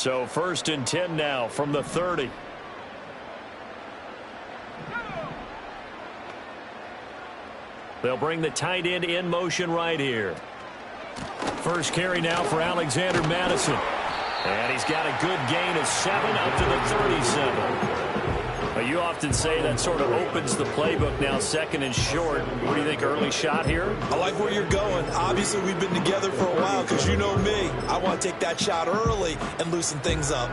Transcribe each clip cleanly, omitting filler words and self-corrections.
So 1st and 10 now from the 30. They'll bring the tight end in motion right here. First carry now for Alexander Mattison. And he's got a good gain of 7 up to the 37. But you often say that sort of opens the playbook now, 2nd and short. What do you think, early shot here? I like where you're going. Obviously, we've been together for a while because you know me. I want to take that shot early and loosen things up.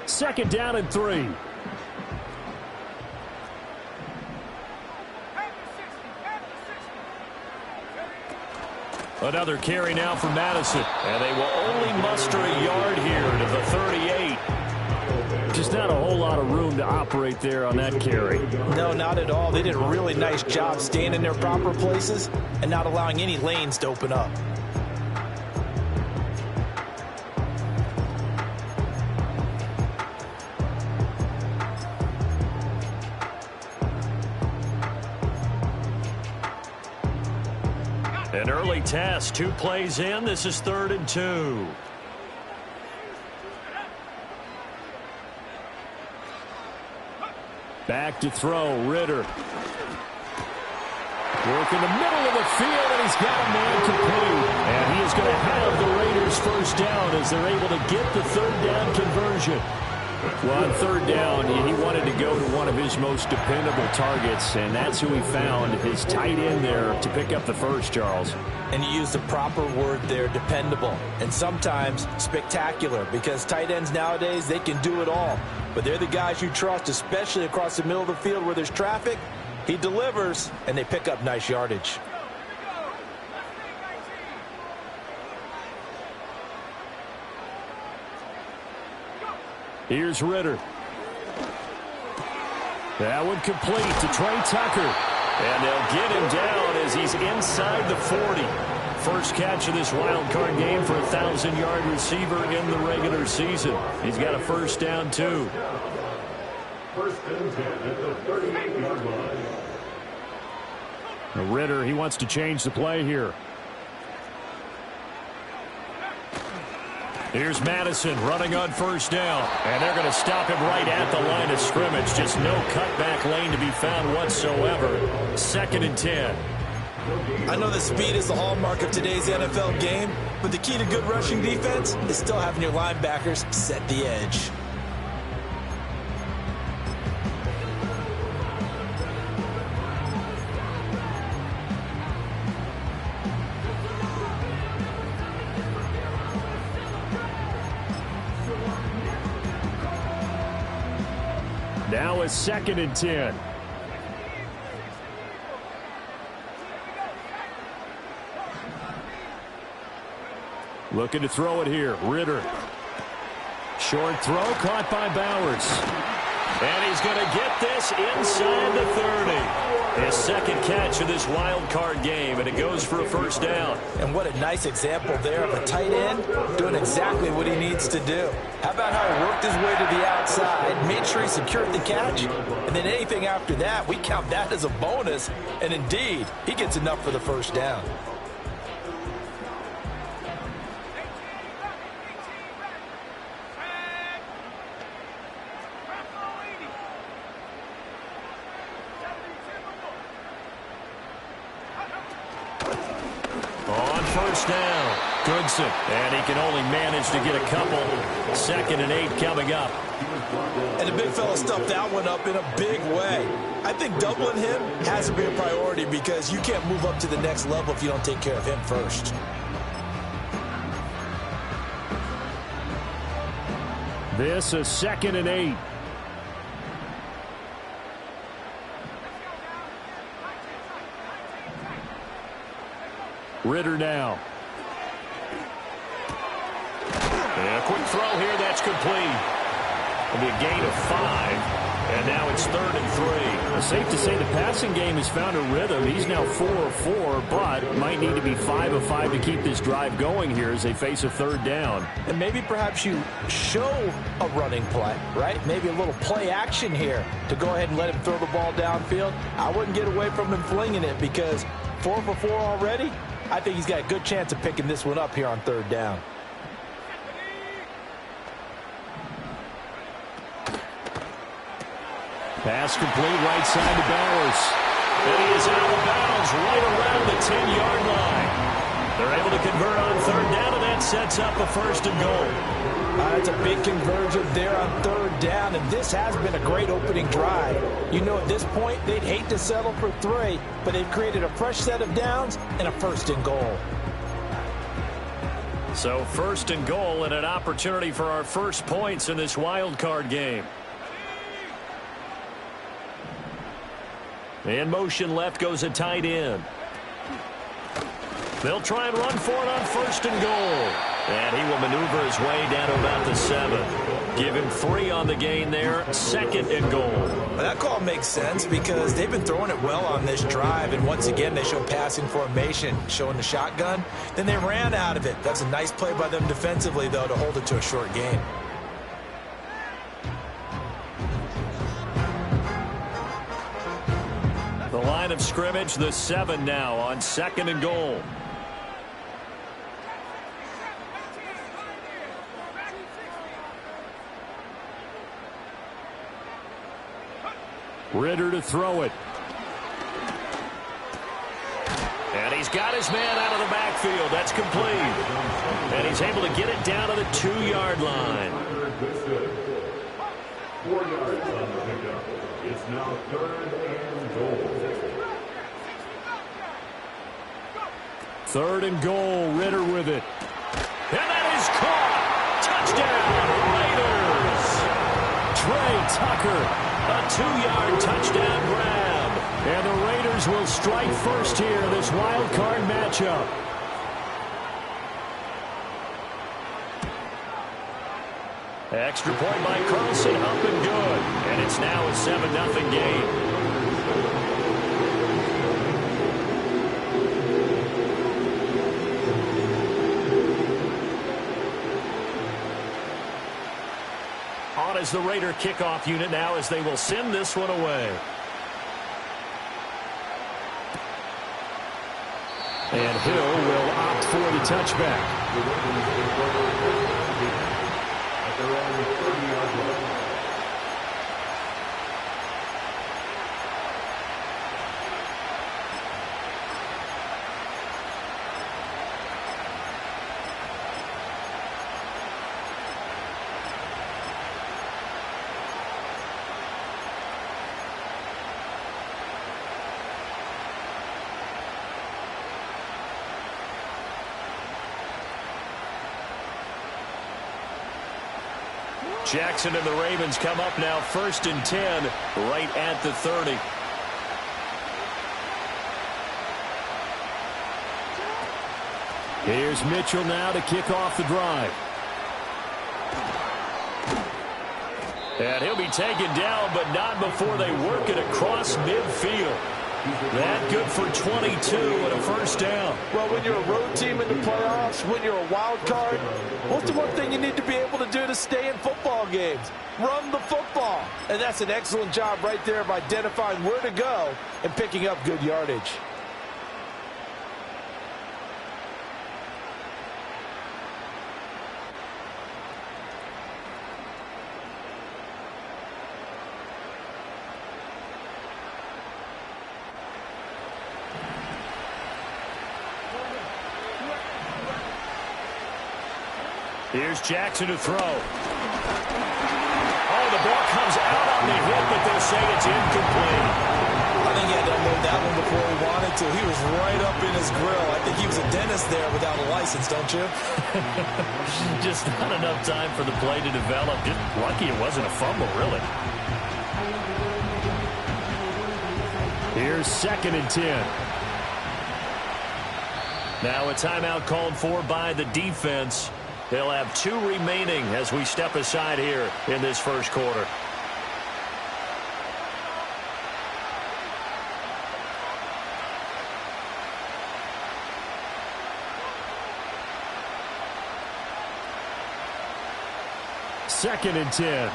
Second down and 3. Another carry now for Mattison. And they will only muster a yard here to the 38. Just not a whole lot of room to operate there on that carry. No, not at all. They did a really nice job staying in their proper places and not allowing any lanes to open up. An early test, 2 plays in. This is 3rd and 2. Back to throw, Ritter. Work in the middle of the field, and he's got a man complete. And he is going to have the Raiders first down as they're able to get the 3rd down conversion. Well, on 3rd down, he wanted to go to one of his most dependable targets, and that's who he found, his tight end there, to pick up the first, Charles. And you used the proper word there, dependable, and sometimes spectacular, because tight ends nowadays, they can do it all. But they're the guys you trust, especially across the middle of the field where there's traffic. He delivers, and they pick up nice yardage. Here's Ritter. That one complete to Trey Tucker. And they'll get him down as he's inside the 40. First catch of this wild card game for a 1,000-yard receiver in the regular season. He's got a first down, too. 1st and 10 at the 38-yard line. Ritter, he wants to change the play here. Here's Mattison running on 1st down. And they're going to stop him right at the line of scrimmage. Just no cutback lane to be found whatsoever. 2nd and 10. I know that speed is the hallmark of today's NFL game, but the key to good rushing defense is still having your linebackers set the edge. Now it's 2nd and 10. Looking to throw it here. Ritter. Short throw caught by Bowers. And he's going to get this inside the 30. His 2nd catch of this wild card game, and it goes for a first down. And what a nice example there of a tight end doing exactly what he needs to do. How about how he worked his way to the outside, made sure he secured the catch, and then anything after that, we count that as a bonus. And indeed, he gets enough for the first down. Down. Goodson. And he can only manage to get a couple. 2nd and 8 coming up. And the big fella stuffed that one up in a big way. I think doubling him has to be a priority because you can't move up to the next level if you don't take care of him first. This is 2nd and 8. Ritter now. And a quick throw here, that's complete. It'll be a gain of 5. And now it's 3rd and 3. It's safe to say the passing game has found a rhythm. He's now 4 of 4, but might need to be 5 of 5 to keep this drive going here as they face a 3rd down. And maybe perhaps you show a running play, right? Maybe a little play action here to go ahead and let him throw the ball downfield. I wouldn't get away from him flinging it because 4 for 4 already. I think he's got a good chance of picking this one up here on 3rd down. Pass complete right side to Bowers. And he is out of bounds right around the 10-yard line. They're able to convert on 3rd down, and that sets up a 1st and goal. That's a big conversion there on 3rd down, and this has been a great opening drive. You know, at this point, they'd hate to settle for 3, but they've created a fresh set of downs and a 1st and goal. So 1st and goal and an opportunity for our first points in this wild card game. In motion left goes a tight end. They'll try and run for it on 1st and goal. And he will maneuver his way down to about the 7. Give him 3 on the gain there. 2nd and goal. Well, that call makes sense because they've been throwing it well on this drive. And once again, they show passing formation, showing the shotgun. Then they ran out of it. That's a nice play by them defensively, though, to hold it to a short gain. The line of scrimmage, the 7 now on 2nd and goal. Ridder to throw it. And he's got his man out of the backfield. That's complete. And he's able to get it down to the 2-yard line. 4 yards on the pickup. It's now 3rd and goal. 3rd and goal. Ridder with it. And that is caught. Touchdown, Raiders. Trey Tucker. A 2-yard touchdown grab. And the Raiders will strike first here in this wild card matchup. Extra point by Carlson, up and good. And it's now a 7-0 game. On as the Raider kickoff unit now as they will send this one away. And Hill will opt for the touchback. At their own 30-yard line. Jackson and the Ravens come up now 1st and 10 right at the 30. Here's Mitchell now to kick off the drive. And he'll be taken down, but not before they work it across midfield. That good for 22 and a 1st down. Well, when you're a road team in the playoffs, when you're a wild card, what's the one thing you need to be able to do to stay in football games? Run the football. And that's an excellent job right there of identifying where to go and picking up good yardage. Here's Jackson to throw. Oh, the ball comes out on the hit, but they'll say it's incomplete. I think he had to unload that one before he wanted to. He was right up in his grill. I think he was a dentist there without a license, don't you? Just not enough time for the play to develop. Just lucky it wasn't a fumble, really. Here's 2nd and 10. Now a timeout called for by the defense. They'll have 2 remaining as we step aside here in this 1st quarter. 2nd and 10.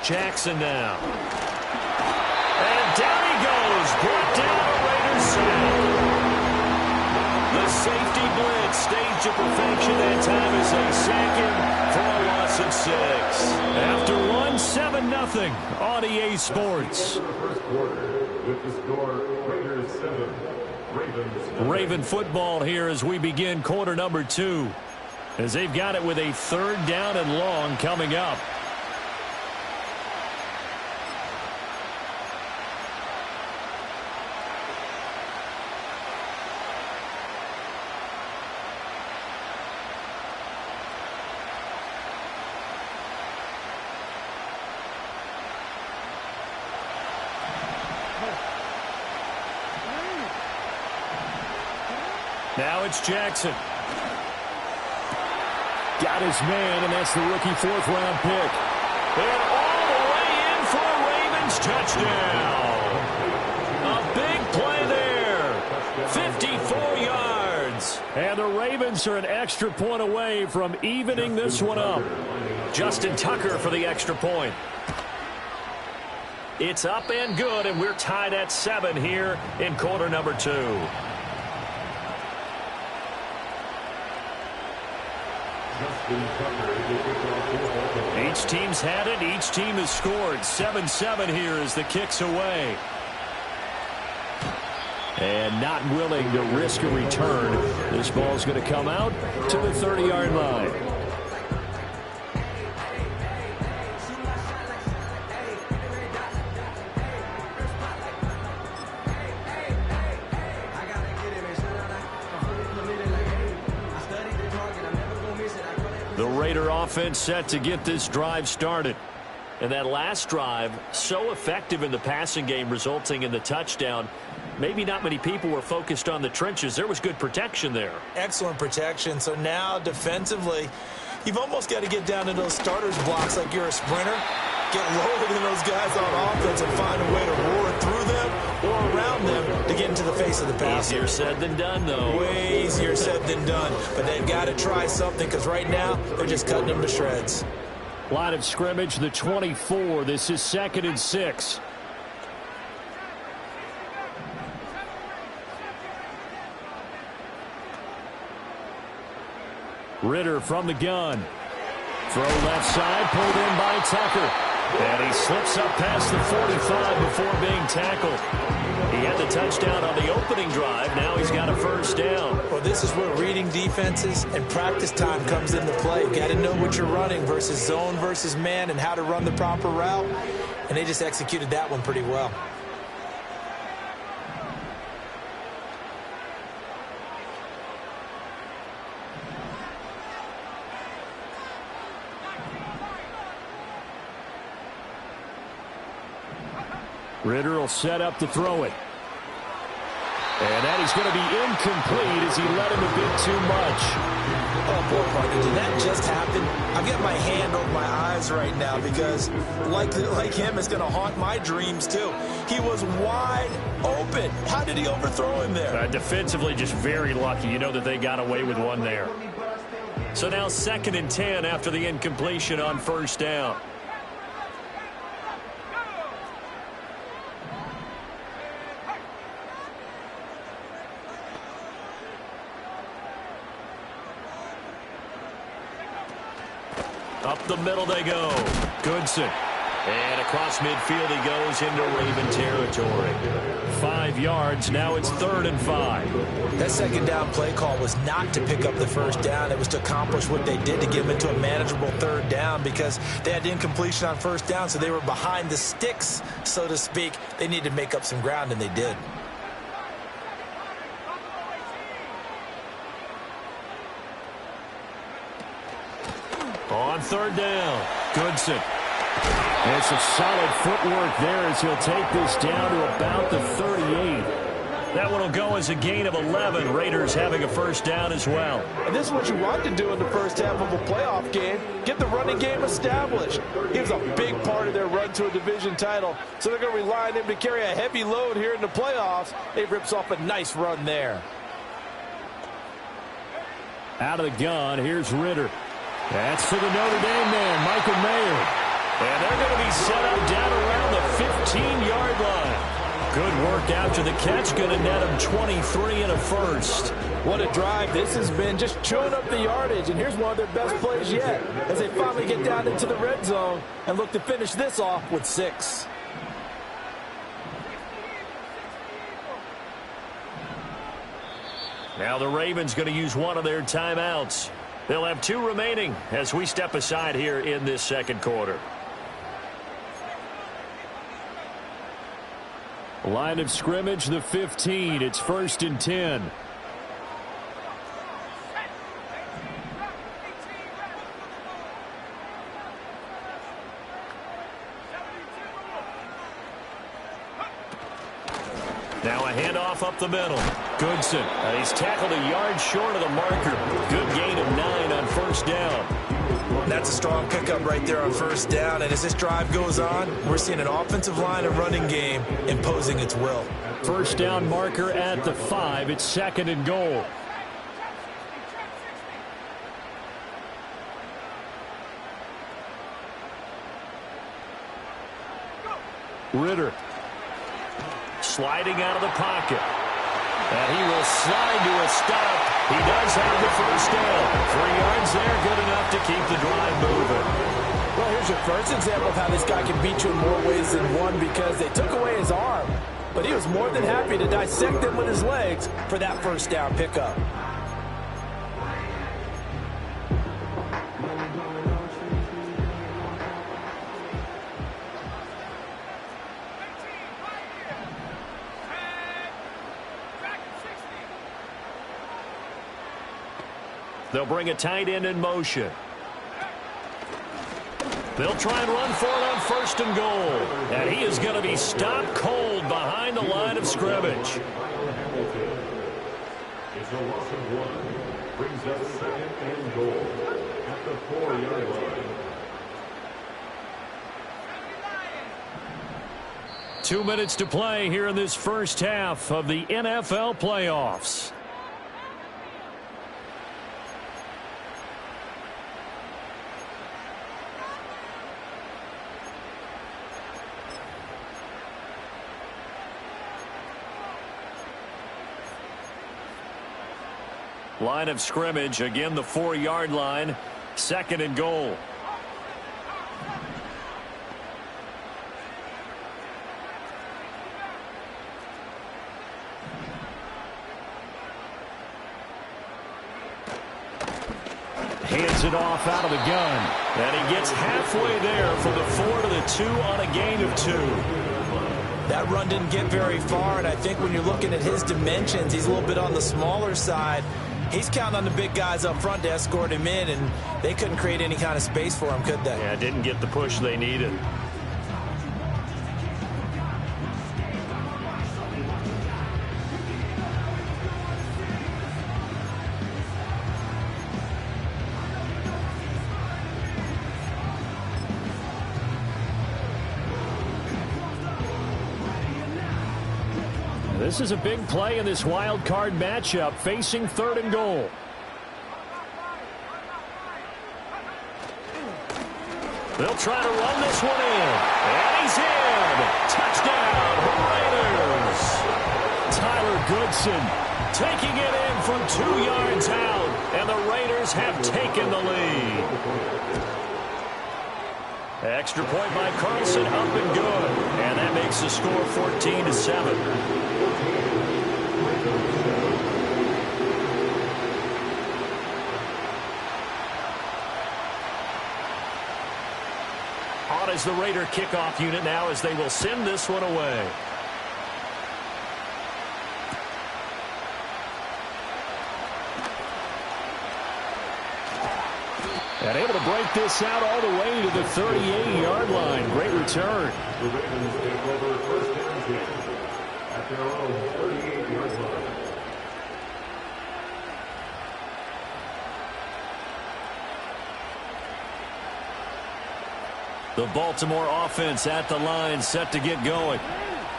Jackson now. And down he goes. Brought down a Raiders sack. The safety blitz staged to perfection that time as they sack him for a loss of 6. After one, 7-0 on EA Sports. First quarter with the score Raiders 7, Ravens 9. Raven football here as we begin quarter number 2. As they've got it with a 3rd down and long coming up. Now it's Jackson. Got his man, and that's the rookie 4th-round pick. And all the way in for a Ravens touchdown. A big play there. 54 yards. And the Ravens are an extra point away from evening this one up. Justin Tucker for the extra point. It's up and good, and we're tied at 7 here in quarter number 2. Each team's had it. Each team has scored. 7-7 here as the kick's away. And not willing to risk a return. This ball's going to come out to the 30-yard line. The Raider offense set to get this drive started. And that last drive, so effective in the passing game, resulting in the touchdown. Maybe not many people were focused on the trenches. There was good protection there. Excellent protection. So now defensively, you've almost got to get down to those starters blocks like you're a sprinter. Get lower than those guys on offense and find a way to roar through them or around them to get into the face of the passer. Easier said than done, though. Way easier said than done. But they've got to try something because right now they're just cutting them to shreds. Line of scrimmage, the 24. This is 2nd and 6. Ridder from the gun. Throw left side, pulled in by Tucker. And he slips up past the 45 before being tackled. He had the touchdown on the opening drive. Now he's got a 1st down. Well, this is where reading defenses and practice time comes into play. You've got to know what you're running versus zone versus man and how to run the proper route. And they just executed that one pretty well. Ridder will set up to throw it. And that is going to be incomplete as he led him a bit too much. Oh, boy, partner, did that just happen? I've got my hand over my eyes right now because, like him, it's going to haunt my dreams, too. He was wide open. How did he overthrow him there? Defensively, just very lucky. You know that they got away with one there. So now 2nd and 10 after the incompletion on 1st down. Up the middle they go. Goodson. And across midfield he goes into Raven territory. 5 yards. Now it's 3rd and 5. That 2nd down play call was not to pick up the 1st down. It was to accomplish what they did to get them into a manageable 3rd down because they had incompletion on 1st down, so they were behind the sticks, so to speak. They needed to make up some ground, and they did. On 3rd down, Goodson. And some solid footwork there as he'll take this down to about the 38. That one will go as a gain of 11. Raiders having a first down as well. And this is what you want to do in the first half of a playoff game. Get the running game established. He was a big part of their run to a division title. So they're going to rely on him to carry a heavy load here in the playoffs. He rips off a nice run there. Out of the gun, here's Ritter. That's to the Notre Dame man, Michael Mayer. And they're going to be set up down around the 15-yard line. Good work after the catch, going to net him 23 and a first. What a drive this has been, just chewing up the yardage. And here's one of their best plays yet as they finally get down into the red zone and look to finish this off with 6. Now the Ravens going to use one of their timeouts. They'll have 2 remaining as we step aside here in this second quarter. Line of scrimmage, the 15. It's 1st and 10. Now a handoff up the middle. Goodson. He's tackled a yard short of the marker. Good gain of 9 on first down. That's a strong pickup right there on first down. And as this drive goes on, we're seeing an offensive line and running game imposing its will. First down marker at the 5. It's 2nd and goal. Ritter. Sliding out of the pocket. And he will slide to a stop. He does have the first down. 3 yards there, good enough to keep the drive moving. Well, here's your first example of how this guy can beat you in more ways than one, because they took away his arm. But he was more than happy to dissect them with his legs for that first down pickup. They'll bring a tight end in motion. They'll try and run for it on 1st and goal. And he is going to be stopped cold behind the line of scrimmage. It's a loss of 1. Brings up 2nd and goal at the 4-yard line. 2 minutes to play here in this first half of the NFL playoffs. Line of scrimmage, again the 4-yard line, 2nd and goal. Hands it off out of the gun. And he gets halfway there from the 4 to the 2 on a gain of 2. That run didn't get very far, and I think when you're looking at his dimensions, he's a little bit on the smaller side. He's counting on the big guys up front to escort him in, and they couldn't create any kind of space for him, could they? Yeah, didn't get the push they needed. This is a big play in this wild card matchup, facing 3rd and goal. They'll try to run this one in. And he's in. Touchdown, Raiders. Tyler Goodson taking it in from 2 yards out. And the Raiders have taken the lead. Extra point by Carlson, up and good. And that makes the score 14-7. On is the Raider kickoff unit now as they will send this one away. And able to break this out all the way to the 38-yard line. Great return. The Ravens take over first down game at at their own 38-yard line. The Baltimore offense at the line, set to get going.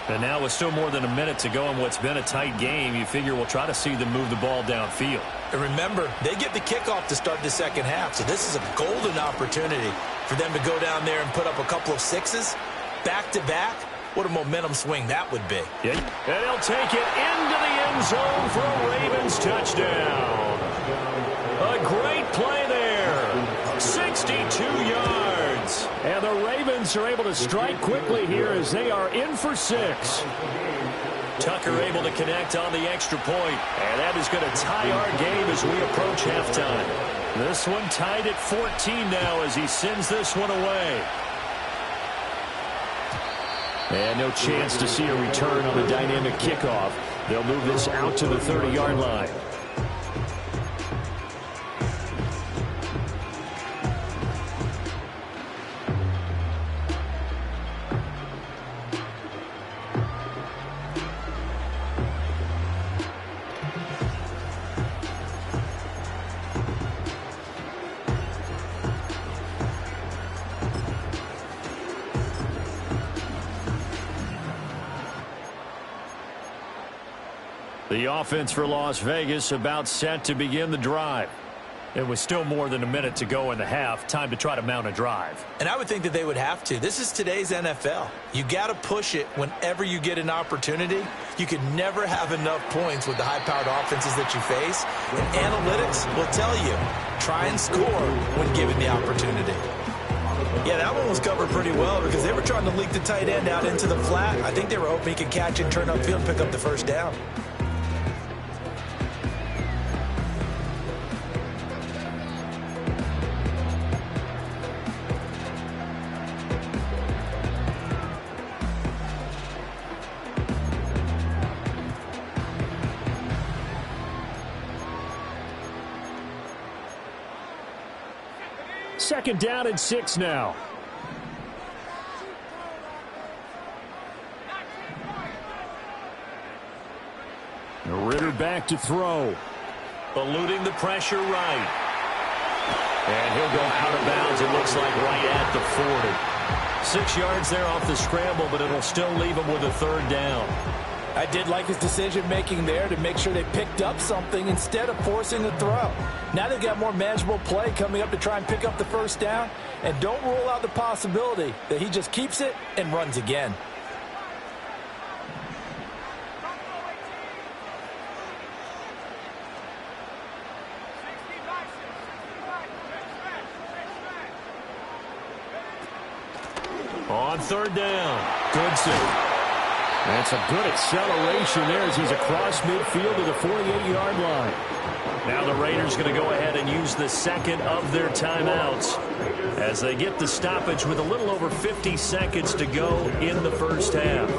And now with still more than a minute to go in what's been a tight game, you figure we'll try to see them move the ball downfield. And remember, they get the kickoff to start the second half, so this is a golden opportunity for them to go down there and put up a couple of sixes back-to-back. What a momentum swing that would be. Yeah. And he'll take it into the end zone for a Ravens touchdown. A great play there. 62 yards. And the Ravens are able to strike quickly here as they are in for 6. Tucker able to connect on the extra point. And that is going to tie our game as we approach halftime. This one tied at 14 now as he sends this one away. And no chance to see a return on the dynamic kickoff. They'll move this out to the 30-yard line. The offense for Las Vegas about set to begin the drive. It was still more than a minute to go in the half. Time to try to mount a drive. And I would think that they would have to. This is today's NFL. You got to push it whenever you get an opportunity. You can never have enough points with the high-powered offenses that you face. And analytics will tell you, try and score when given the opportunity. Yeah, that one was covered pretty well because they were trying to leak the tight end out into the flat. I think they were hoping he could catch it, turn upfield, and pick up the first down. Second down and 6 now. Ritter back to throw. Eluding the pressure right. And he'll go out of bounds, it looks like, right at the 40. 6 yards there off the scramble, but it'll still leave him with a third down. I did like his decision-making there to make sure they picked up something instead of forcing the throw. Now they've got more manageable play coming up to try and pick up the first down. And don't rule out the possibility that he just keeps it and runs again. On third down, Goodson. That's a good acceleration there as he's across midfield to the 48-yard line. Now the Raiders going to go ahead and use the second of their timeouts as they get the stoppage with a little over 50 seconds to go in the first half.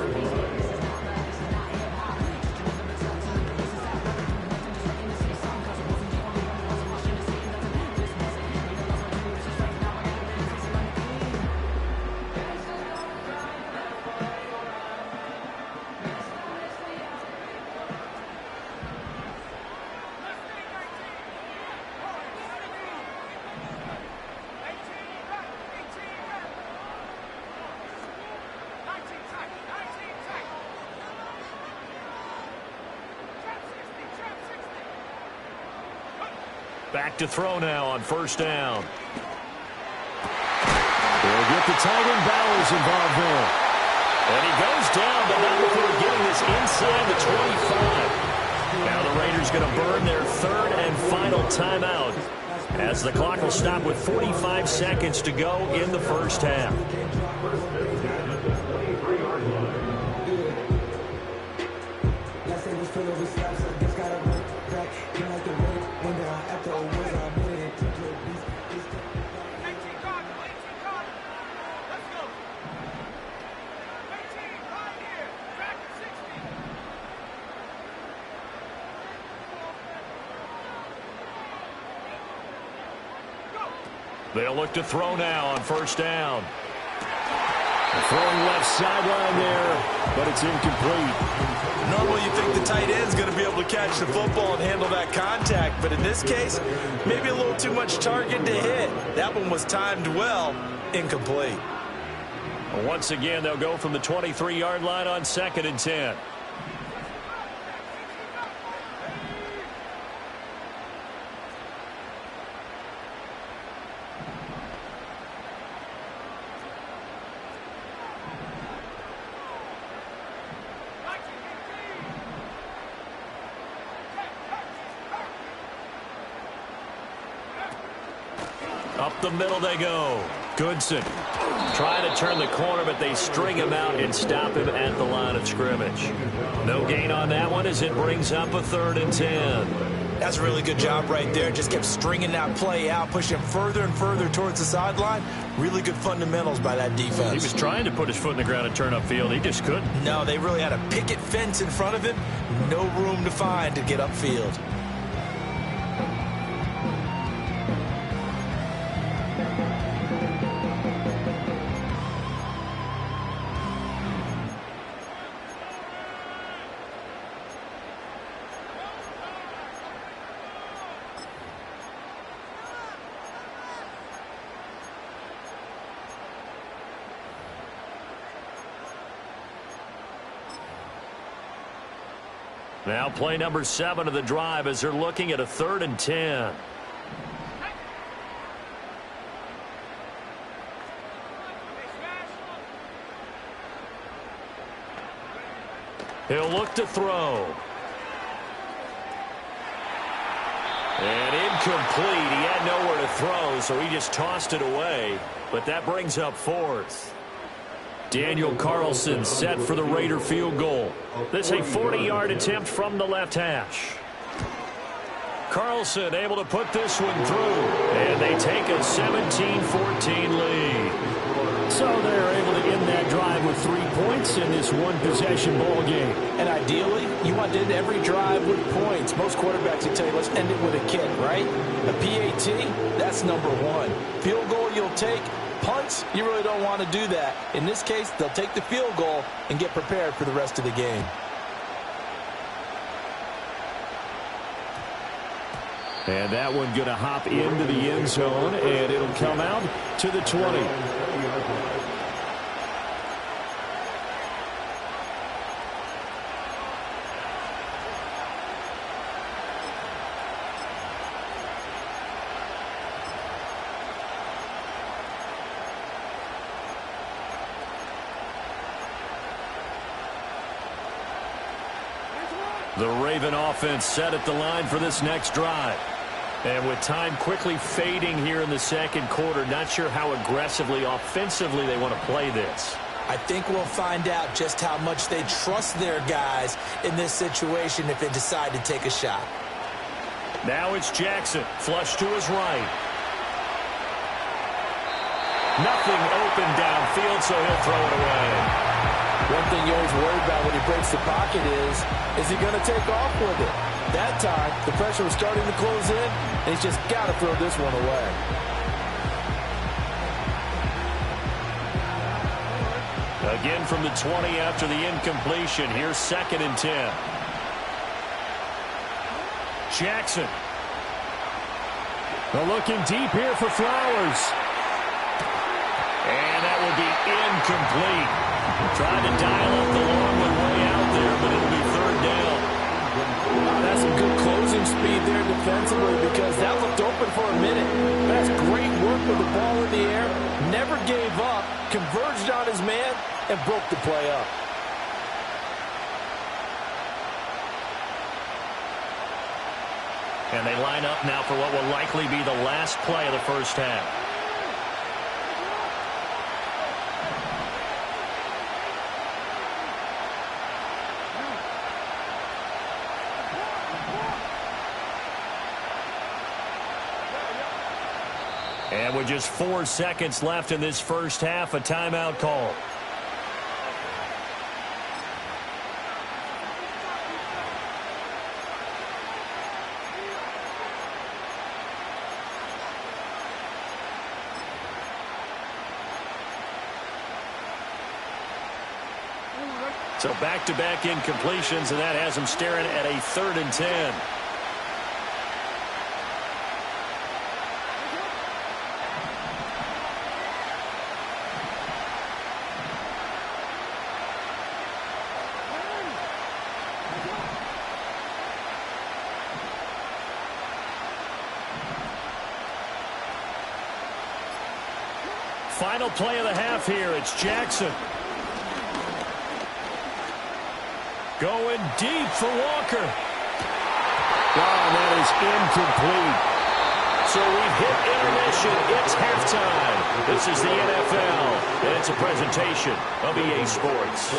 Back to throw now on first down. They'll get the tight end Bowers involved there. And he goes down, but not before getting this inside the 25. Now the Raiders going to burn their third and final timeout as the clock will stop with 45 seconds to go in the first half. They'll look to throw now on first down. Throwing left sideline there, but it's incomplete. Normally you think the tight end's going to be able to catch the football and handle that contact, but in this case, maybe a little too much target to hit. That one was timed well, incomplete. Once again, they'll go from the 23-yard line on 2nd and 10. Up the middle they go. Goodson trying to turn the corner, but they string him out and stop him at the line of scrimmage. No gain on that one as it brings up a 3rd and 10. That's a really good job right there. Just kept stringing that play out, pushing him further and further towards the sideline. Really good fundamentals by that defense. He was trying to put his foot in the ground and turn upfield. He just couldn't. No, they really had a picket fence in front of him. No room to find to get upfield. Now play number 7 of the drive as they're looking at a 3rd and 10. He'll look to throw. And incomplete. He had nowhere to throw, so he just tossed it away. But that brings up 4th. Daniel Carlson set for the Raider field goal. This is a 40-yard attempt from the left hash. Carlson able to put this one through, and they take a 17-14 lead. So they're able to end that drive with 3 points in this one-possession ball game. And ideally, you want to end every drive with points. Most quarterbacks will tell you, let's end it with a kick, right? A PAT, that's number 1. Field goal you'll take. Punts, you really don't want to do that. In this case, they'll take the field goal and get prepared for the rest of the game. And that one going to hop into the end zone, and it'll come out to the 20. The Raven offense set at the line for this next drive. And with time quickly fading here in the second quarter, not sure how aggressively, offensively they want to play this. I think we'll find out just how much they trust their guys in this situation if they decide to take a shot. Now it's Jackson, flush to his right. Nothing open downfield, so he'll throw it away. One thing you always worry about when he breaks the pocket is he going to take off with it? That time, the pressure was starting to close in, and he's just got to throw this one away. Again from the 20 after the incompletion. Here's 2nd and 10. Jackson. They're looking deep here for Flowers. And that will be incomplete. Trying to dial up the long one way out there, but it'll be 3rd down. That's some good closing speed there defensively because that looked open for a minute. That's great work with the ball in the air. Never gave up, converged on his man, and broke the play up. And they line up now for what will likely be the last play of the first half. And with just 4 seconds left in this first half, a timeout call. So back-to-back incompletions, and that has him staring at a 3rd and 10. Final play of the half here. It's Jackson. Going deep for Walker. Oh, that is incomplete. So we've hit intermission. It's halftime. This is the NFL, and it's a presentation of EA Sports.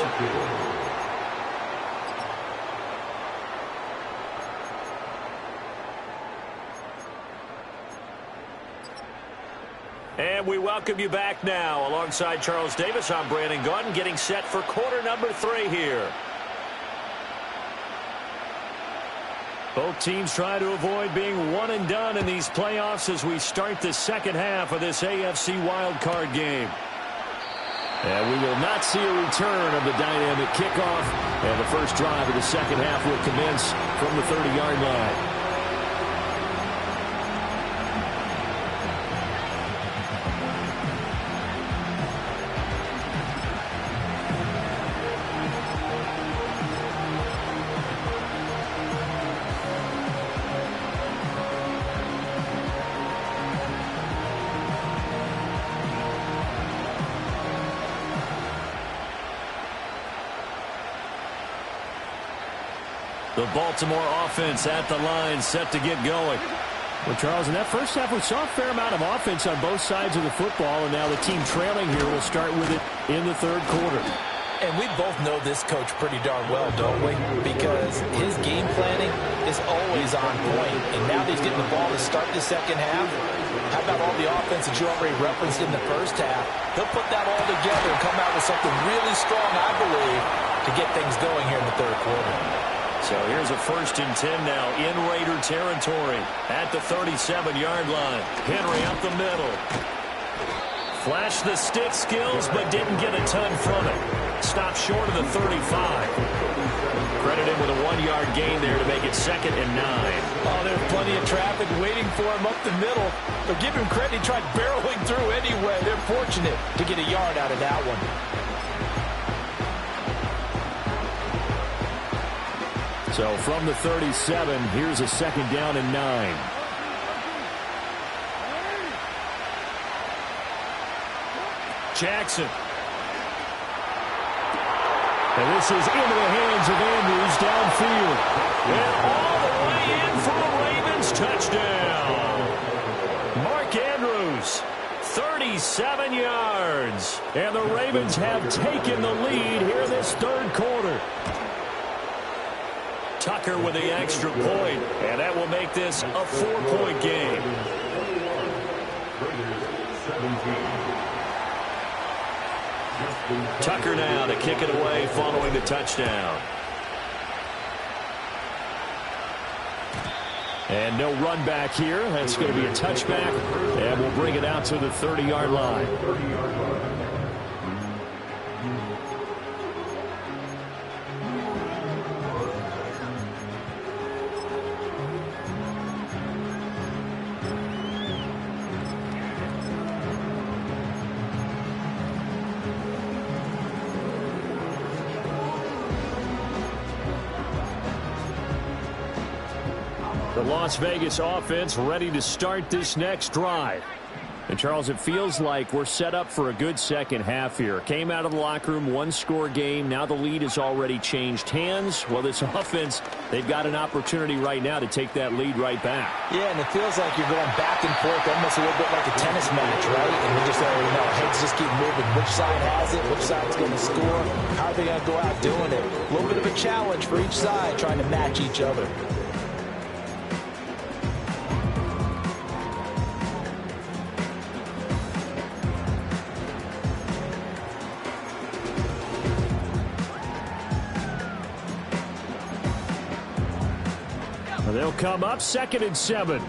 And we welcome you back now. Alongside Charles Davis, I'm Brandon Gaudin, getting set for quarter number 3 here. Both teams try to avoid being one and done in these playoffs as we start the second half of this AFC wildcard game. And we will not see a return of the dynamic kickoff. And the first drive of the second half will commence from the 30-yard line. The Baltimore offense at the line, set to get going. Well, Charles, in that first half, we saw a fair amount of offense on both sides of the football, and now the team trailing here will start with it in the third quarter. And we both know this coach pretty darn well, don't we? Because his game planning is always on point. And now that he's getting the ball to start the second half, how about all the offense that you already referenced in the first half? He'll put that all together and come out with something really strong, I believe, to get things going here in the third quarter. So here's a 1st and 10 now in Raider territory at the 37-yard line. Henry up the middle. Flashed the stick skills, but didn't get a ton from it. Stopped short of the 35. Credit him with a 1-yard gain there to make it 2nd and 9. Oh, there's plenty of traffic waiting for him up the middle. But give him credit, he tried barreling through anyway. They're fortunate to get a yard out of that one. So from the 37, here's a 2nd down and 9. Jackson. And this is into the hands of Andrews downfield. And all the way in for a Ravens touchdown. Mark Andrews, 37 yards. And the Ravens have taken the lead here this third quarter. Tucker with the extra point, and that will make this a 4-point game. Tucker now to kick it away following the touchdown. And no run back here. That's going to be a touchback, and we'll bring it out to the 30-yard line. The Las Vegas offense ready to start this next drive. And, Charles, it feels like we're set up for a good second half here. Came out of the locker room, 1-score game. Now the lead has already changed hands. Well, this offense, they've got an opportunity right now to take that lead right back. Yeah, and it feels like you're going back and forth almost a little bit like a tennis match, right? And we just already know heads just keep moving. Which side has it? Which side's going to score? How are they going to go out doing it? A little bit of a challenge for each side trying to match each other. They'll come up 2nd and 7.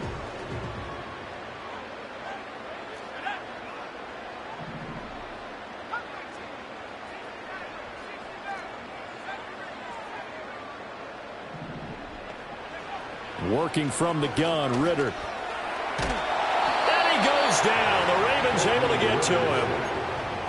Working from the gun, Ritter. And he goes down. The Ravens able to get to him.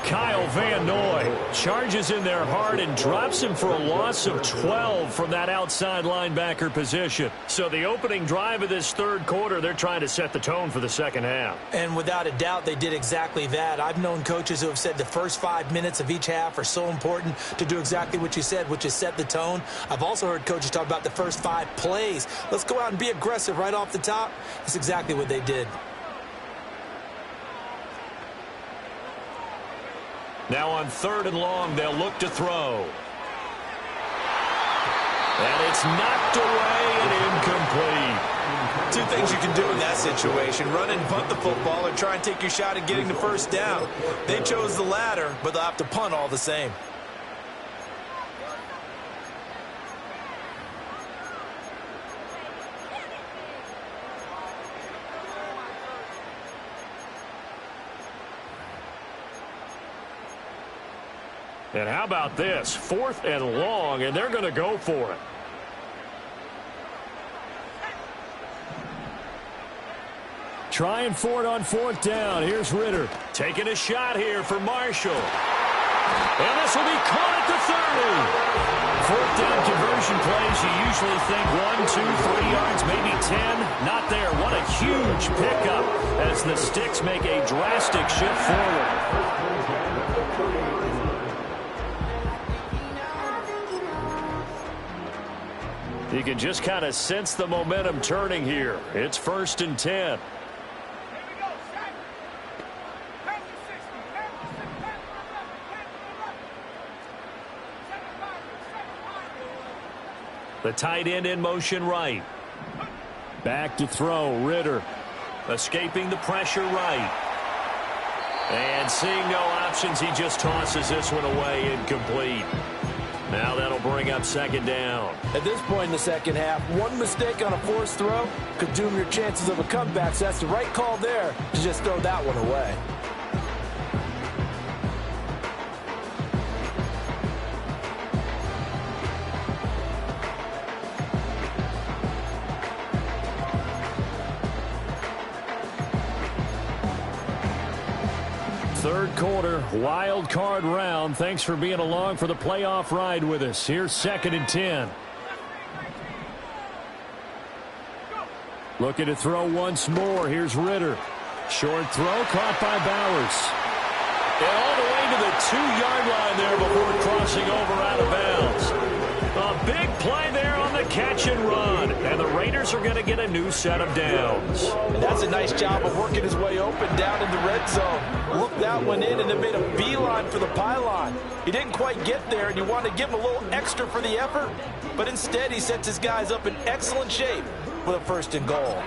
Kyle Van Noy charges in there hard and drops him for a loss of 12 from that outside linebacker position. So the opening drive of this third quarter, they're trying to set the tone for the second half. And without a doubt, they did exactly that. I've known coaches who have said the first 5 minutes of each half are so important to do exactly what you said, which is set the tone. I've also heard coaches talk about the first 5 plays. Let's go out and be aggressive right off the top. That's exactly what they did. Now on 3rd and long, they'll look to throw. And it's knocked away and incomplete. Two things you can do in that situation: run and punt the football, or try and take your shot at getting the first down. They chose the latter, but they'll have to punt all the same. And how about this? 4th and long, and they're going to go for it. Trying for it on 4th down. Here's Ritter. Taking a shot here for Marshall. And this will be caught at the 30. 4th down conversion plays, you usually think 1, 2, 3 yards, maybe 10. Not there. What a huge pickup as the Sticks make a drastic shift forward. You can just kind of sense the momentum turning here. It's 1st and 10. The tight end in motion right. Back to throw, Ritter. Escaping the pressure right. And seeing no options, he just tosses this one away, incomplete. Now that'll bring up 2nd down. At this point in the second half, one mistake on a forced throw could doom your chances of a comeback, so that's the right call there to just throw that one away. Third quarter, wild card round. Thanks for being along for the playoff ride with us. Here's 2nd and 10. Looking to throw once more. Here's Ritter. Short throw caught by Bowers. And all the way to the 2-yard line there before crossing over out of bounds. A big play there on the catch and run. And the Raiders are going to get a new set of downs. And that's a nice job of working his way open down in the red zone. Looked that one in and then made a beeline for the pylon. He didn't quite get there, and you want to give him a little extra for the effort. But instead, he sets his guys up in excellent shape with a 1st and goal.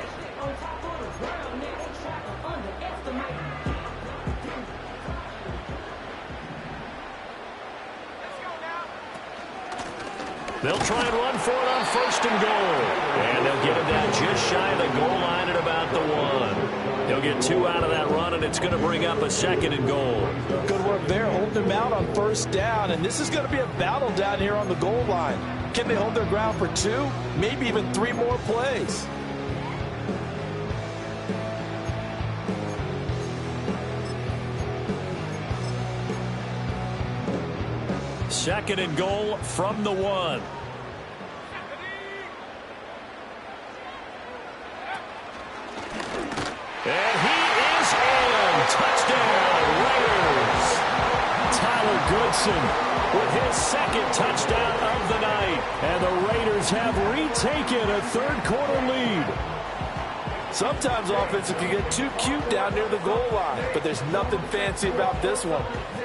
They'll try and run for it on 1st and goal. And they'll get it down just shy of the goal line at about the 1. He'll get 2 out of that run, and it's going to bring up a 2nd and goal. Good work there, holding them out on 1st down. And this is going to be a battle down here on the goal line. Can they hold their ground for 2, maybe even 3 more plays? Second and goal from the 1. And he is in. Touchdown, Raiders. Tyler Goodson with his 2nd touchdown of the night. And the Raiders have retaken a third quarter lead. Sometimes offenses can get too cute down near the goal line, but there's nothing fancy about this one.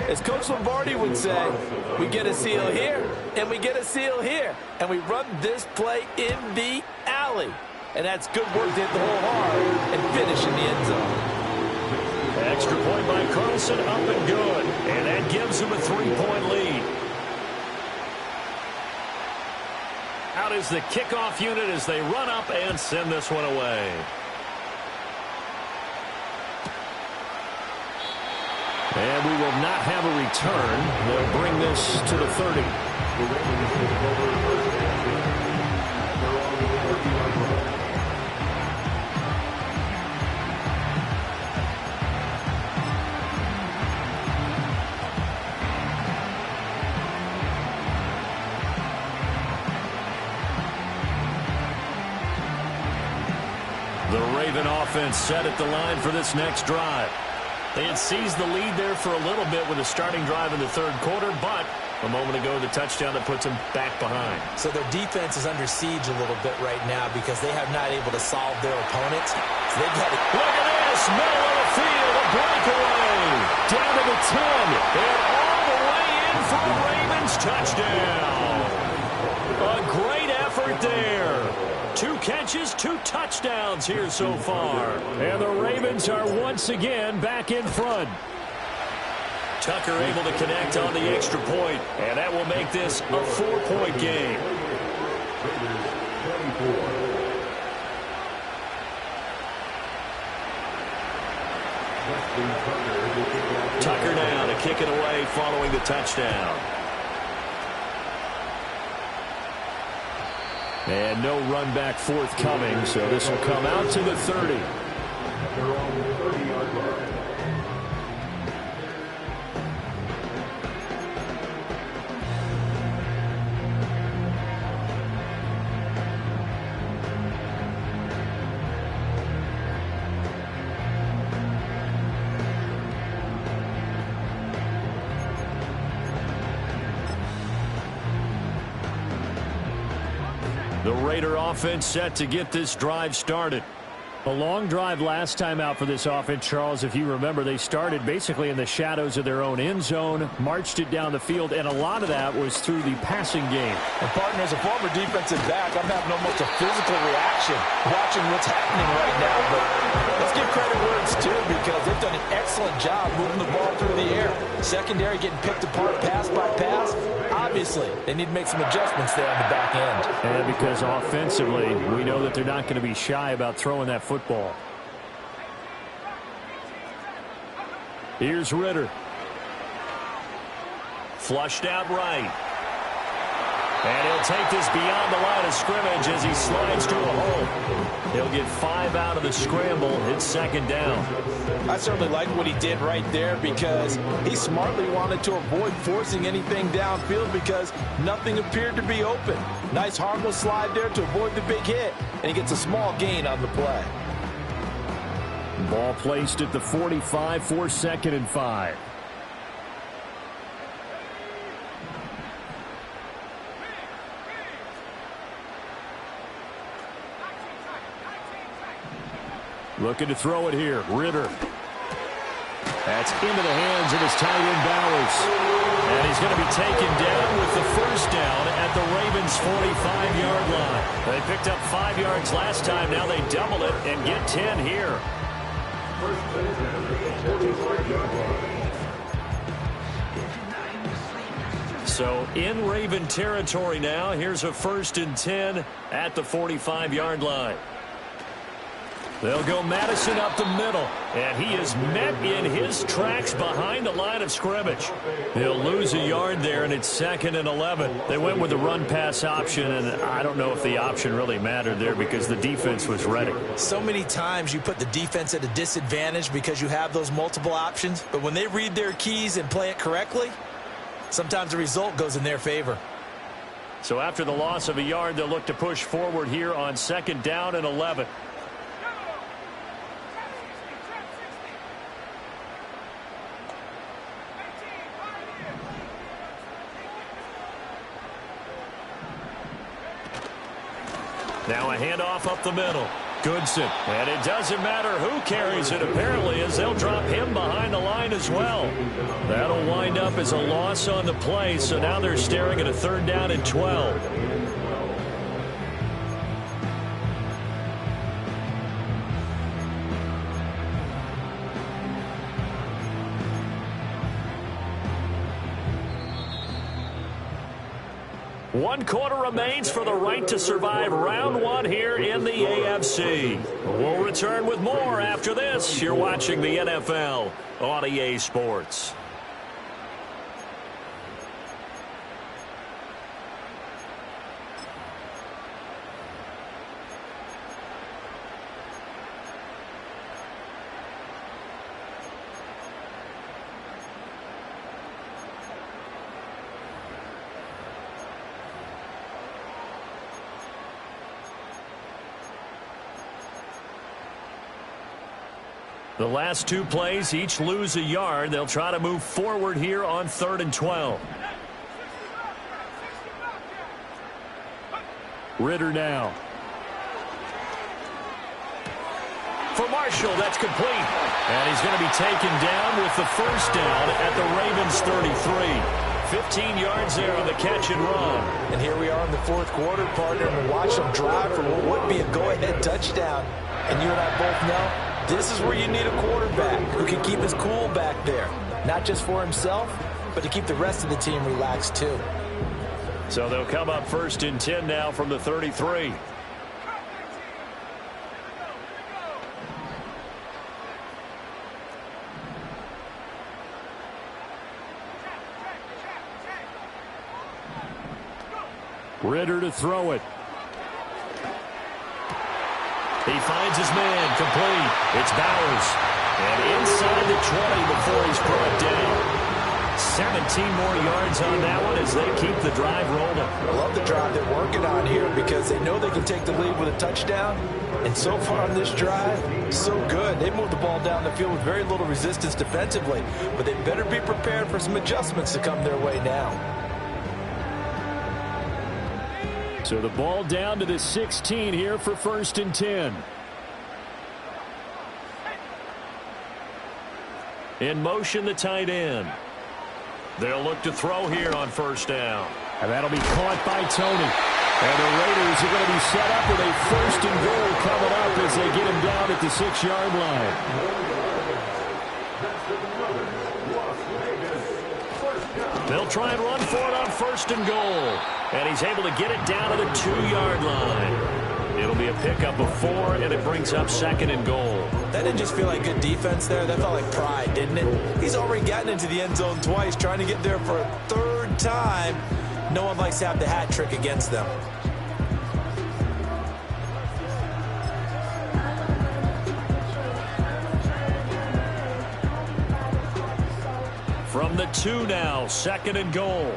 As Coach Lombardi would say, we get a seal here, and we get a seal here, and we run this play in the alley. And that's good work to hit the hole hard and finish in the end zone. Extra point by Carlson, up and good. And that gives him a 3-point lead. Out is the kickoff unit as they run up and send this one away. And we will not have a return. They'll bring this to the 30. Raven offense set at the line for this next drive. They had seized the lead there for a little bit with a starting drive in the third quarter, but a moment ago, the touchdown that puts them back behind. So their defense is under siege a little bit right now because they have not able to solve their opponents. So they've got to... Look at this! Middle of the field, a breakaway! Down to the 10, and all the way in for a Ravens touchdown! A great effort there. 2 catches, 2 touchdowns here so far. And the Ravens are once again back in front. Tucker able to connect on the extra point, and that will make this a 4-point game. Tucker now to kick it away following the touchdown. And no run back forthcoming, so this will come out to the 30. They're on the 30-yard line. The Raider offense set to get this drive started. A long drive last time out for this offense, Charles. If you remember, they started basically in the shadows of their own end zone, marched it down the field, and a lot of that was through the passing game. And, partner, as a former defensive back, I'm having almost a physical reaction watching what's happening right now. But let's give credit where it's due because they've done an excellent job moving the ball through the air. Secondary getting picked apart pass by pass. Obviously, they need to make some adjustments there on the back end. And because offensively, we know that they're not going to be shy about throwing that football. Here's Ritter. Flushed out right. And he'll take this beyond the line of scrimmage as he slides to a hole. He'll get 5 out of the scramble. It's second down. I certainly like what he did right there because he smartly wanted to avoid forcing anything downfield because nothing appeared to be open. Nice harmless slide there to avoid the big hit, and he gets a small gain on the play. Ball placed at the 45 for 2nd and 5. Looking to throw it here. Ritter. That's into the hands of his tight end Bowers. And he's going to be taken down with the first down at the Ravens' 45-yard line. They picked up 5 yards last time. Now they double it and get 10 here. So in Raven territory now. Here's a 1st and 10 at the 45-yard line. They'll go Madison up the middle, and he is met in his tracks behind the line of scrimmage. He'll lose a yard there, and it's 2nd and 11. They went with the run-pass option, and I don't know if the option really mattered there because the defense was ready. So many times you put the defense at a disadvantage because you have those multiple options, but when they read their keys and play it correctly, sometimes the result goes in their favor. So after the loss of a yard, they'll look to push forward here on 2nd down and 11. Now a handoff up the middle. Goodson. And it doesn't matter who carries it, apparently, as they'll drop him behind the line as well. That'll wind up as a loss on the play, so now they're staring at a 3rd down and 12. One quarter remains for the right to survive round 1 here in the AFC. We'll return with more after this. You're watching the NFL on EA Sports. The last two plays each lose a yard. They'll try to move forward here on 3rd and 12. Ritter now. For Marshall, that's complete. And he's going to be taken down with the first down at the Ravens 33. 15 yards there on the catch and run. And here we are in the fourth quarter, partner, and we'll watch them drive for what would be a go-ahead touchdown. And you and I both know this is where you need a quarterback who can keep his cool back there. Not just for himself, but to keep the rest of the team relaxed too. So they'll come up 1st and 10 now from the 33. Ritter to throw it. He finds his man, complete. It's Bowers. And inside the 20 before he's brought down. 17 more yards on that one as they keep the drive rolling. I love the drive they're working on here because they know they can take the lead with a touchdown. And so far on this drive, so good. They moved the ball down the field with very little resistance defensively. But they better be prepared for some adjustments to come their way now. So the ball down to the 16 here for 1st and 10. In motion, the tight end. They'll look to throw here on 1st down. And that'll be caught by Tony. And the Raiders are going to be set up with a 1st and goal coming up as they get him down at the 6-yard line. They'll try and run for it on 1st and goal. And he's able to get it down to the 2-yard line. It'll be a pickup of 4, and it brings up 2nd and goal. That didn't just feel like good defense there. That felt like pride, didn't it? He's already gotten into the end zone twice, trying to get there for a 3rd time. No one likes to have the hat trick against them. From the 2 now, 2nd and goal.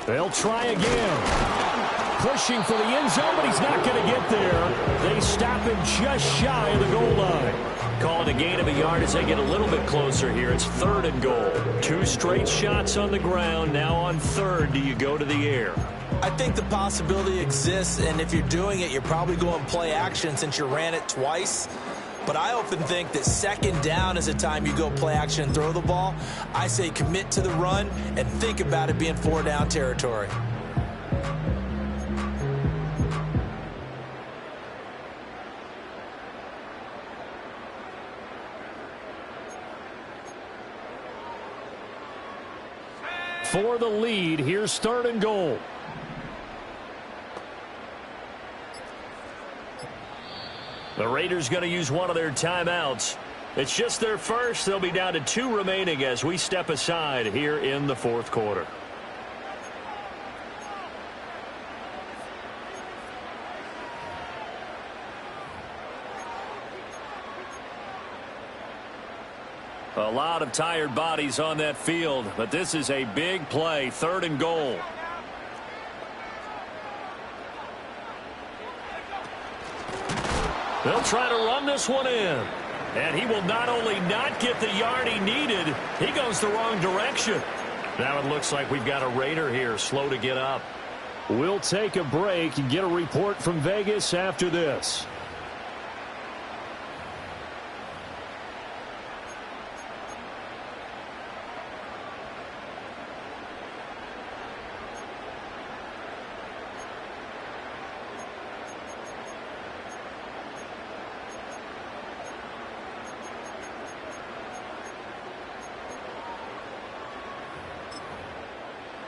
They'll try again. Pushing for the end zone, but he's not going to get there. They stop him just shy of the goal line. Calling a gain of a yard as they get a little bit closer here. It's 3rd and goal. 2 straight shots on the ground. Now on 3rd, do you go to the air? I think the possibility exists, and if you're doing it, you're probably going play action since you ran it twice. But I often think that 2nd down is the time you go play action and throw the ball. I say commit to the run and think about it being 4-down territory. For the lead, here's 3rd and goal. The Raiders going to use one of their timeouts. It's just their first. They'll be down to 2 remaining as we step aside here in the 4th quarter. A lot of tired bodies on that field, but this is a big play. 3rd and goal. They'll try to run this one in. And he will not only not get the yard he needed, he goes the wrong direction. Now it looks like we've got a Raider here slow to get up. We'll take a break and get a report from Vegas after this.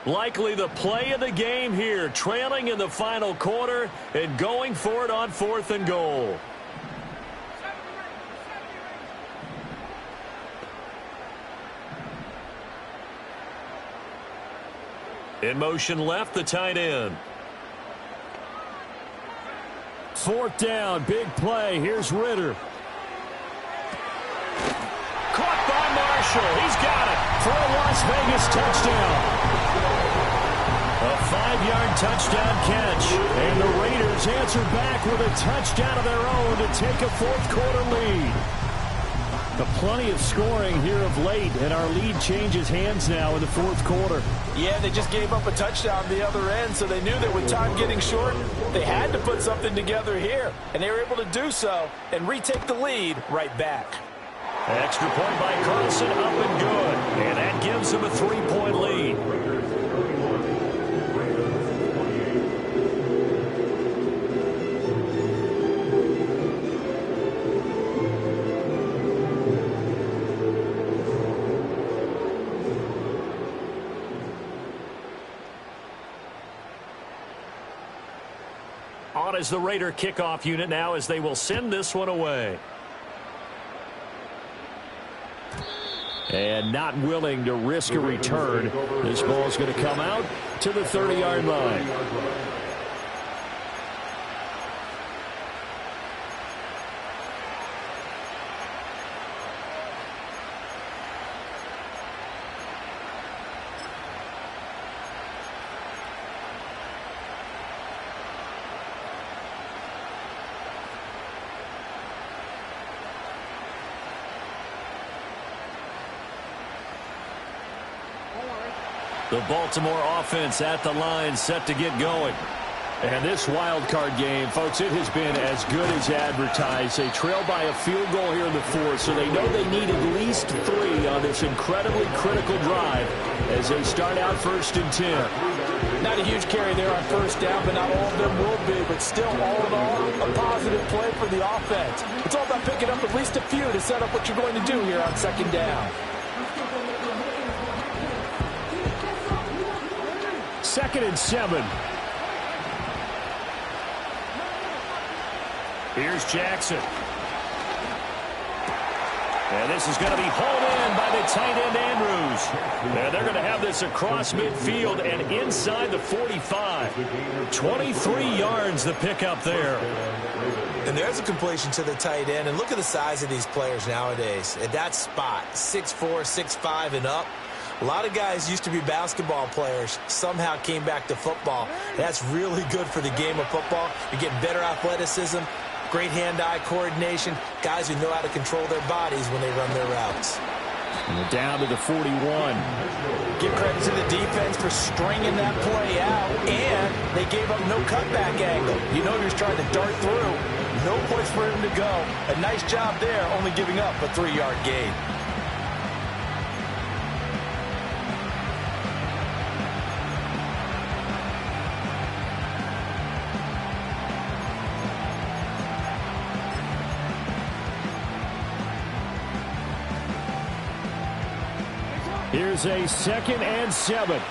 Likely the play of the game here, trailing in the final quarter and going for it on 4th and goal. In motion left, the tight end. 4th down, big play. Here's Ritter. Caught by Marshall. special. He's got it for a Las Vegas touchdown. A 5-yard touchdown catch. And the Raiders answer back with a touchdown of their own to take a fourth-quarter lead. Plenty of scoring here of late, and our lead changes hands now in the fourth quarter. Yeah, they just gave up a touchdown the other end, so they knew that with time getting short, they had to put something together here. And they were able to do so and retake the lead right back. Extra point by Carlson, up and good. And that gives them a 3-point lead. On is the Raider kickoff unit now as they will send this one away. And not willing to risk a return. This ball is going to come out to the 30-yard line. The Baltimore offense at the line, set to get going. And this wild card game, folks, it has been as good as advertised. They trail by a field goal here in the fourth, so they know they need at least 3 on this incredibly critical drive as they start out 1st and 10. Not a huge carry there on first down, but not all of them will be. But still, all in all, a positive play for the offense. It's all about picking up at least a few to set up what you're going to do here on 2nd down. 2nd and 7. Here's Jackson. And this is going to be hauled in by the tight end Andrews. And they're going to have this across midfield and inside the 45. 23 yards the pickup there. And there's a completion to the tight end. And look at the size of these players nowadays. At that spot, 6'4", 6'5", and up. A lot of guys used to be basketball players, somehow came back to football. That's really good for the game of football. You're getting better athleticism, great hand-eye coordination, guys who know how to control their bodies when they run their routes. And we're down to the 41. Give credit to the defense for stringing that play out, and they gave up no cutback angle. You know he was trying to dart through. No place for him to go. A nice job there, only giving up a 3-yard gain. Here's a 2nd and 7.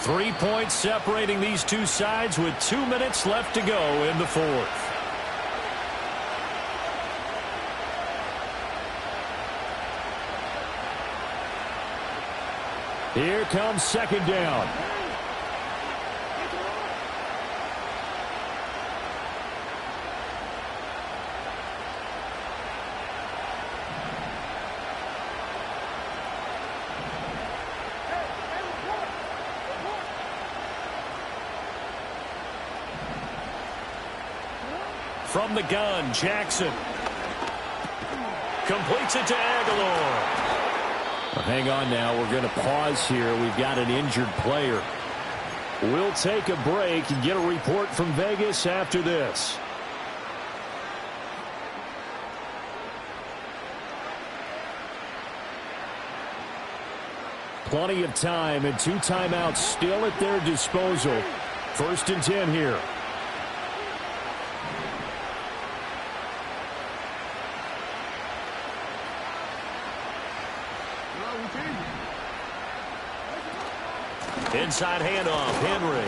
Three points separating these two sides with 2 minutes left to go in the fourth. Here comes 2nd down. From the gun, Jackson. Completes it to Aguilar. Well, hang on now. We're going to pause here. We've got an injured player. We'll take a break and get a report from Vegas after this. Plenty of time and 2 timeouts still at their disposal. 1st and 10 here. Inside handoff, Henry.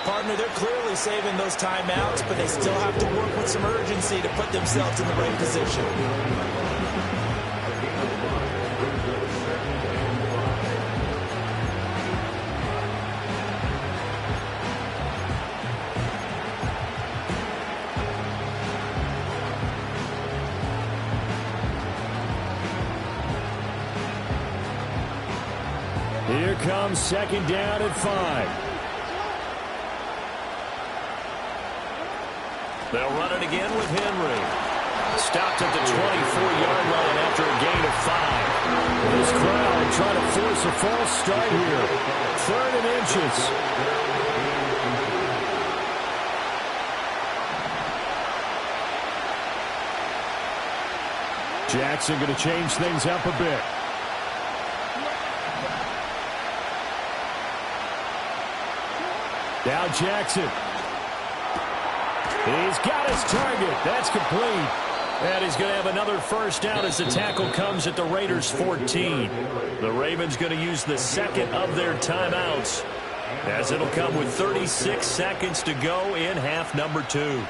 Partner, they're clearly saving those timeouts, but they still have to work with some urgency to put themselves in the right position. Here comes second down at 5. They'll run it again with Henry. Stopped at the 24-yard line after a gain of 5. This crowd trying to force a false start here. 3rd and inches. Jackson going to change things up a bit. Now Jackson. He's got his target. That's complete. And he's going to have another first down as the tackle comes at the Raiders' 14. The Ravens going to use the second of their timeouts, as it'll come with 36 seconds to go in half number 2.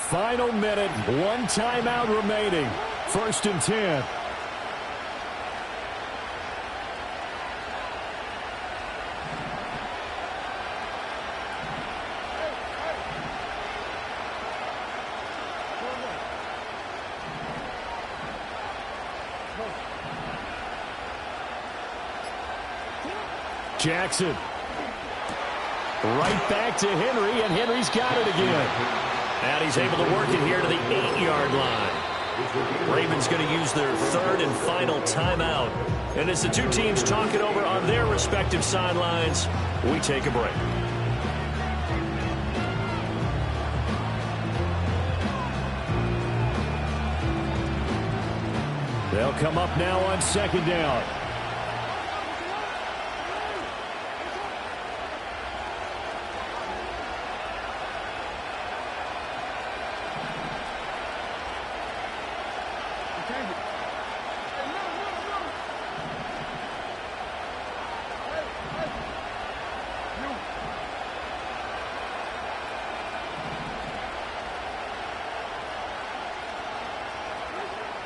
Final minute, 1 timeout remaining. 1st and 10. Jackson. Right back to Henry, and Henry's got it again. And he's able to work it here to the 8-yard line. Ravens going to use their 3rd and final timeout. And as the two teams talk it over on their respective sidelines, we take a break. They'll come up now on 2nd down.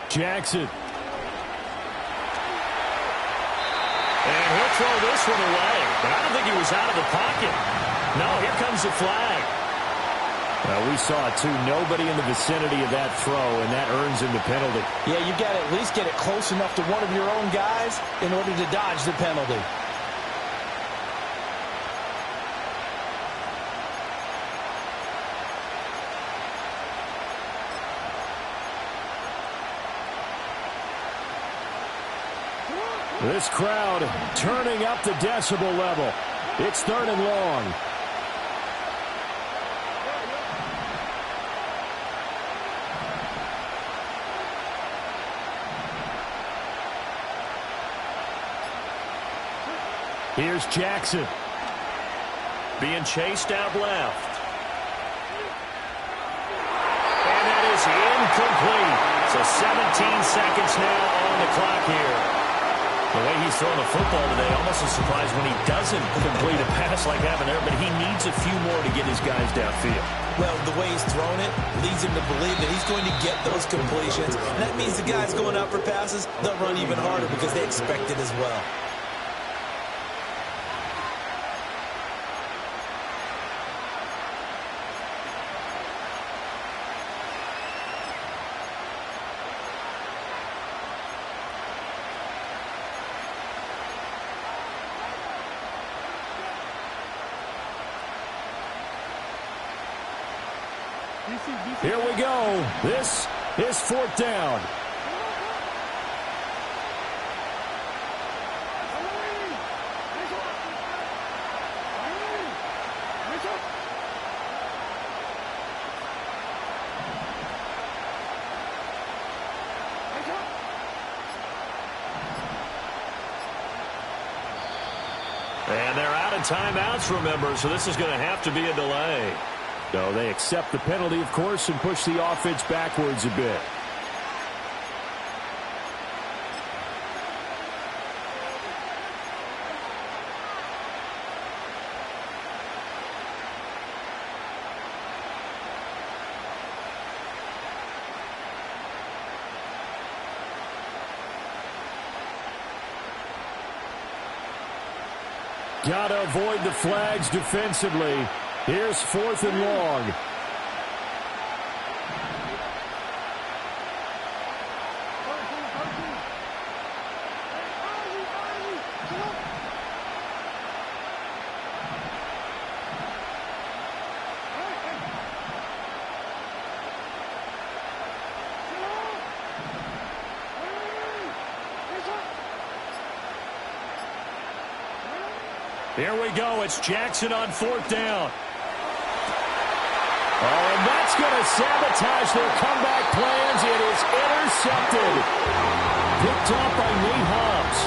Jackson. And he'll throw this one away. But I don't think he was out of the pocket. No, here comes the flag. Well, we saw it too. Nobody in the vicinity of that throw, and that earns him the penalty. Yeah, you got to at least get it close enough to one of your own guys in order to dodge the penalty. This crowd turning up the decibel level. It's 3rd and long. Here's Jackson. Being chased out left. And that is incomplete. So 17 seconds now on the clock here. The way he's throwing the football today, almost a surprise when he doesn't complete a pass like having there, but he needs a few more to get his guys downfield. Well, the way he's thrown it leads him to believe that he's going to get those completions. And that means the guys going out for passes, they'll run even harder because they expect it as well. Here we go. This is 4th down. And they're out of timeouts, remember, so this is going to have to be a delay. No, they accept the penalty, of course, and push the offense backwards a bit. Got to avoid the flags defensively. Here's 4th and long. Here we go. It's Jackson on 4th down. Oh, and that's going to sabotage their comeback plans. It is intercepted. Picked up by Nate Hobbs.